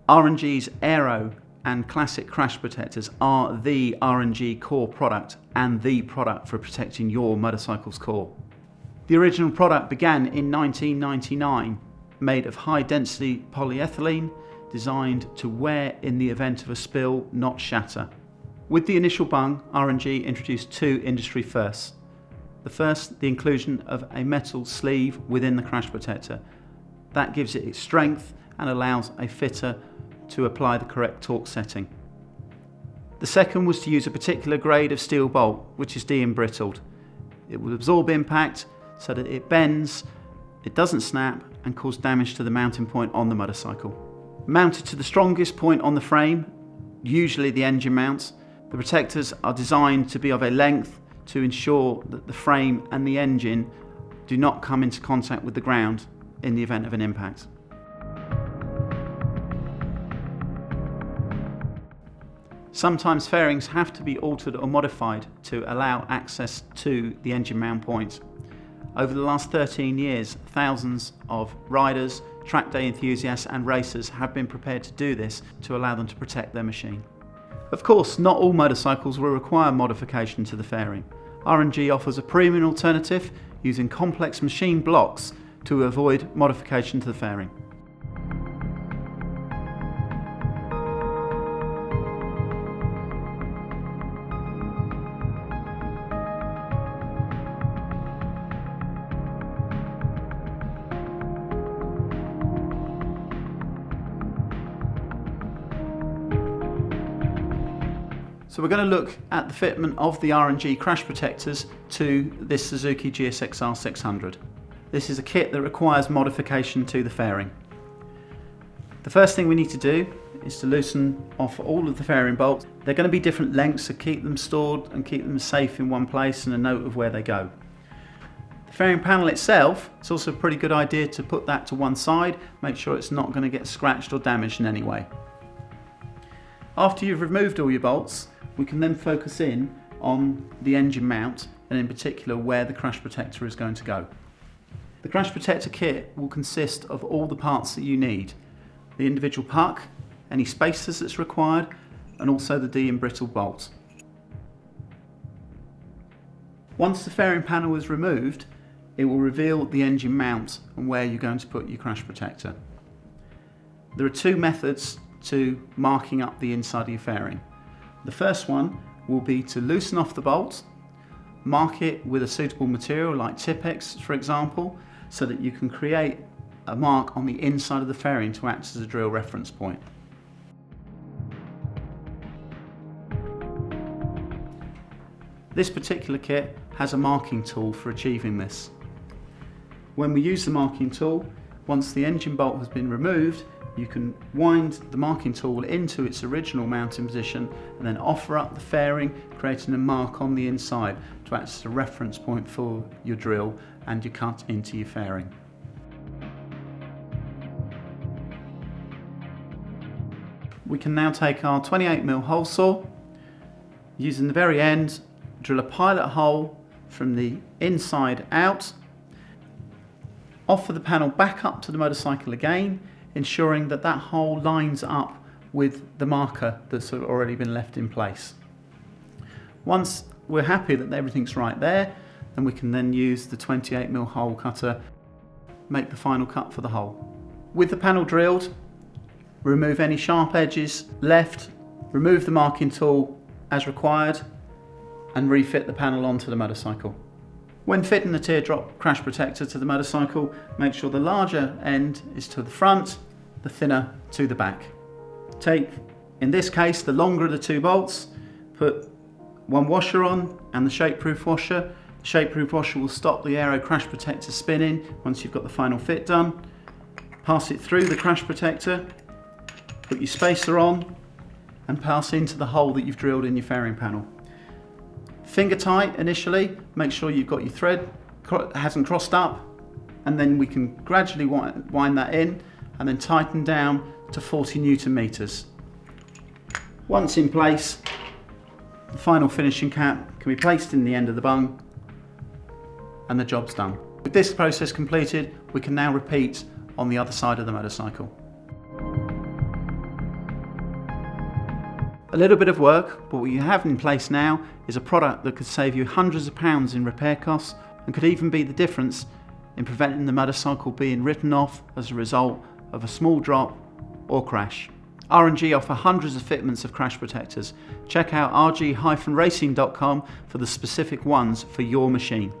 R&G's Aero and Classic Crash Protectors are the R&G core product and the product for protecting your motorcycle's core. The original product began in 1999, made of high density polyethylene, designed to wear in the event of a spill, not shatter. With the initial bung, R&G introduced two industry firsts. The first, the inclusion of a metal sleeve within the crash protector. That gives it its strength and allows a fitter to apply the correct torque setting. The second was to use a particular grade of steel bolt, which is de-embrittled. It will absorb impact so that it bends, it doesn't snap and cause damage to the mounting point on the motorcycle. Mounted to the strongest point on the frame, usually the engine mounts, the protectors are designed to be of a length to ensure that the frame and the engine do not come into contact with the ground in the event of an impact. Sometimes fairings have to be altered or modified to allow access to the engine mount point. Over the last 13 years, thousands of riders, track day enthusiasts and racers have been prepared to do this to allow them to protect their machine. Of course, not all motorcycles will require modification to the fairing. R&G offers a premium alternative using complex machine blocks to avoid modification to the fairing. So we're going to look at the fitment of the R&G Crash Protectors to this Suzuki GSX-R 600. This is a kit that requires modification to the fairing. The first thing we need to do is to loosen off all of the fairing bolts. They're going to be different lengths, so keep them stored and keep them safe in one place and a note of where they go. The fairing panel itself, it's also a pretty good idea to put that to one side, make sure it's not going to get scratched or damaged in any way. After you've removed all your bolts, we can then focus in on the engine mount and in particular where the crash protector is going to go. The crash protector kit will consist of all the parts that you need. The individual puck, any spacers that's required, and also the de-embrittled bolts. Once the fairing panel is removed, it will reveal the engine mount and where you're going to put your crash protector. There are two methods to marking up the inside of your fairing. The first one will be to loosen off the bolt, mark it with a suitable material like Tipex for example, so that you can create a mark on the inside of the fairing to act as a drill reference point. This particular kit has a marking tool for achieving this. When we use the marking tool, once the engine bolt has been removed, you can wind the marking tool into its original mounting position and then offer up the fairing, creating a mark on the inside to act as a reference point for your drill and your cut into your fairing. We can now take our 28mm hole saw, using the very end, drill a pilot hole from the inside out, offer the panel back up to the motorcycle again, ensuring that that hole lines up with the marker that's already been left in place. Once we're happy that everything's right there, then we can then use the 28mm hole cutter, make the final cut for the hole. With the panel drilled, remove any sharp edges left, remove the marking tool as required, and refit the panel onto the motorcycle. When fitting the teardrop crash protector to the motorcycle, make sure the larger end is to the front, the thinner to the back. Take, in this case, the longer of the two bolts, put one washer on and the shape-proof washer. The shape-proof washer will stop the Aero crash protector spinning once you've got the final fit done. Pass it through the crash protector, put your spacer on and pass into the hole that you've drilled in your fairing panel. Finger tight initially, make sure you've got your thread hasn't crossed up, and then we can gradually wind that in and then tighten down to 40 Newton meters. Once in place, the final finishing cap can be placed in the end of the bung and the job's done. With this process completed, we can now repeat on the other side of the motorcycle. A little bit of work, but what you have in place now is a product that could save you hundreds of pounds in repair costs and could even be the difference in preventing the motorcycle being written off as a result of a small drop or crash. R&G offer hundreds of fitments of crash protectors. Check out rg-racing.com for the specific ones for your machine.